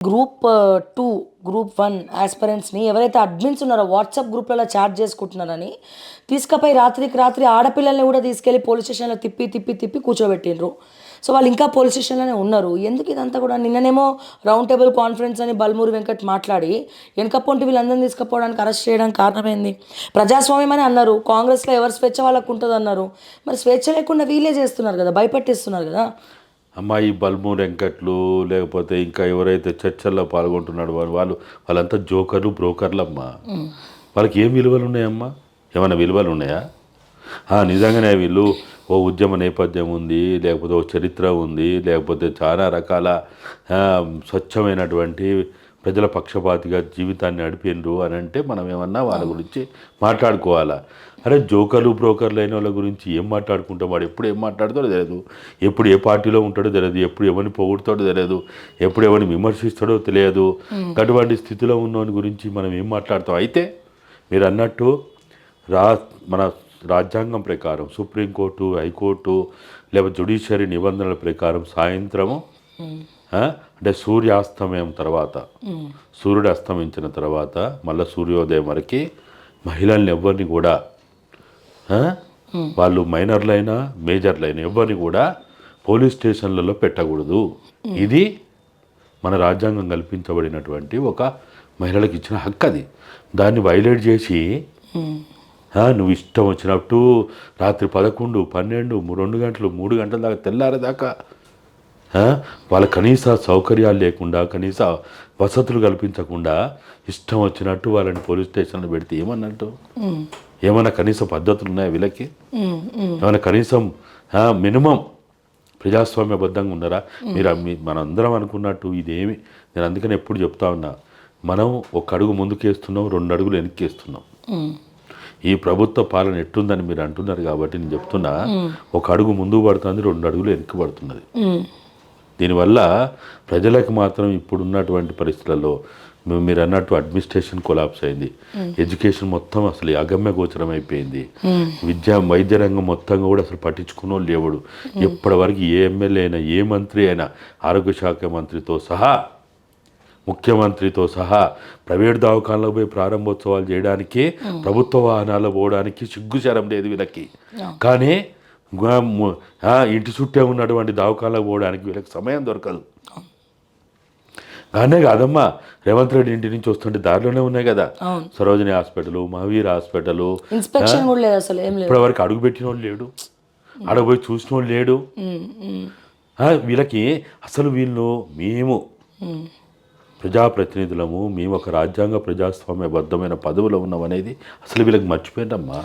Group 2, group 1 ఆస్పిరెంట్స్‌ని ఎవరైతే admins ఉన్నారో WhatsApp గ్రూప్‌లలో చాట్ చేసుకుంటున్నారని తీసుకపోయి రాత్రికి రాత్రి ఆడపిల్లల్ని కూడా తీసుకెళ్ళి పోలీస్ స్టేషన్‌లో తిప్పి తిప్పి తిప్పి కూర్చోబెట్టిండ్రు. సో వాళ్ళు ఇంకా పోలీస్ స్టేషన్‌లోనే ఉన్నారు. ఎందుకు ఇదంతా కూడా? నిన్ననేమో రౌండ్ టేబుల్ కాన్ఫరెన్స్ అని బల్మూరి వెంకట్ మాట్లాడి వెనకపొంటి వీళ్ళందరిని తీసుకుపోవడానికి అరెస్ట్ చేయడానికి కారణమైంది ప్రజాస్వామ్యం అని అన్నారు. కాంగ్రెస్లో ఎవరి స్వేచ్ఛ వాళ్ళకు ఉంటుంది అన్నారు. మరి స్వేచ్ఛ లేకుండా వీళ్ళే చేస్తున్నారు కదా, భయపెట్టిస్తున్నారు కదా. అమ్మాయి బల్మూరి వెంకట్లు లేకపోతే ఇంకా ఎవరైతే చర్చల్లో పాల్గొంటున్నాడు వాళ్ళంతా జోకర్లు బ్రోకర్లు అమ్మా. వాళ్ళకి ఏం విలువలు ఉన్నాయమ్మా? ఏమైనా విలువలు ఉన్నాయా? నిజంగానే వీళ్ళు ఓ ఉద్యమ నేపథ్యం ఉంది, లేకపోతే ఓ చరిత్ర ఉంది, లేకపోతే చాలా రకాల స్వచ్ఛమైనటువంటి ప్రజల పక్షపాతిగా జీవితాన్ని నడిపిండ్రు అని అంటే మనం ఏమన్నా వాళ్ళ గురించి మాట్లాడుకోవాలా? అరే జోకర్లు బ్రోకర్లు అయిన వాళ్ళ గురించి ఏం మాట్లాడుకుంటాం? వాడు ఎప్పుడు ఏం మాట్లాడతాడో తెలియదు, ఎప్పుడు ఏ పార్టీలో ఉంటాడో తెలియదు, ఎప్పుడు ఎవరిని పొగుడుతాడో తెలియదు, ఎప్పుడు ఎవరిని విమర్శిస్తాడో తెలియదు. అటువంటి స్థితిలో ఉన్నవాని గురించి మనం ఏం మాట్లాడతాం? అయితే మీరు అన్నట్టు మన రాజ్యాంగం ప్రకారం సుప్రీంకోర్టు, హైకోర్టు లేకపోతే జ్యుడిషియరీ నిబంధనల ప్రకారం సాయంత్రము అంటే సూర్యాస్తమయం తర్వాత, సూర్యుడు అస్తమించిన తర్వాత మళ్ళీ సూర్యోదయం వరకు మహిళల్ని ఎవరిని కూడా వాళ్ళు మైనర్లైనా మేజర్లైనా ఎవరిని కూడా పోలీస్ స్టేషన్లలో పెట్టకూడదు. ఇది మన రాజ్యాంగం కల్పించబడినటువంటి ఒక మహిళలకు ఇచ్చిన హక్కు. అది దాన్ని వైలేట్ చేసి నువ్వు ఇష్టం వచ్చినట్టు రాత్రి 11, 12, 2 గంటలు 3 గంటల దాకా తెల్లారేదాకా వాళ్ళ కనీస సౌకర్యాలు లేకుండా, కనీస వసతులు కల్పించకుండా ఇష్టం వచ్చినట్టు వాళ్ళని పోలీస్ స్టేషన్లో పెడితే ఏమన్నట్టు? ఏమైనా కనీస పద్ధతులు ఉన్నాయా వీళ్ళకి? ఏమైనా కనీసం మినిమం ప్రజాస్వామ్యబద్ధంగా ఉన్నారా? మనందరం అనుకున్నట్టు ఇదేమి, నేను అందుకని ఎప్పుడు చెప్తా ఉన్నా, మనం ఒక అడుగు ముందుకేస్తున్నాం, 2 అడుగులు వెనక్కేస్తున్నాం. ఈ ప్రభుత్వ పాలన ఎట్టుందని మీరు అంటున్నారు కాబట్టి నేను చెప్తున్నా, ఒక అడుగు ముందుకు పడుతుంది, 2 అడుగులు వెనక్కి పడుతున్నది. దీనివల్ల ప్రజలకు మాత్రం ఇప్పుడు ఉన్నటువంటి పరిస్థితులలో మీరు అన్నట్టు అడ్మినిస్ట్రేషన్ కొలాప్స్ అయింది, ఎడ్యుకేషన్ మొత్తం అసలు అగమ్య గోచరం అయిపోయింది, వైద్య రంగం మొత్తంగా కూడా అసలు పట్టించుకున్నో లేవుడు. ఎప్పటివరకు ఏ ఎమ్మెల్యే అయినా, ఏ మంత్రి అయినా, ఆరోగ్య శాఖ మంత్రితో సహా, ముఖ్యమంత్రితో సహా ప్రైవేట్ దవాఖానలో పోయి ప్రారంభోత్సవాలు చేయడానికి, ప్రభుత్వ వాహనాల్లో పోవడానికి సిగ్గుచరం లేదు వీళ్ళకి. కానీ ఇంటి చుట్టే ఉన్నటువంటి దవాఖానలో పోవడానికి వీళ్ళకి సమయం దొరకదు. కానీ కాదమ్మా, రేవంత్ రెడ్డి ఇంటి నుంచి వస్తుంటే దారిలోనే ఉన్నాయి కదా సరోజిని హాస్పిటల్, మహావీర్ హాస్పిటల్. ఇప్పటివరకు అడుగు పెట్టిన వాళ్ళు లేడు, అడగపోయి చూసిన వాళ్ళు లేడు. వీళ్ళకి అసలు మేము ప్రజాప్రతినిధులము, మేము ఒక రాజ్యాంగ ప్రజాస్వామ్యబద్ధమైన పదవిలో ఉన్నాం అనేది అసలు వీళ్ళకి మర్చిపోయిందమ్మా.